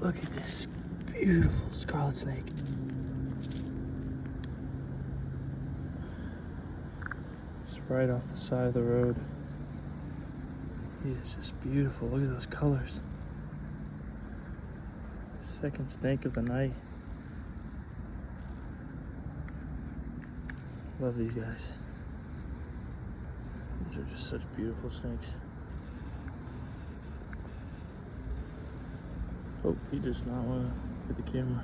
Look at this beautiful scarlet snake. It's right off the side of the road. He is just beautiful. Look at those colors. Second snake of the night. Love these guys. These are just such beautiful snakes. Oh, he does not want to hit the camera.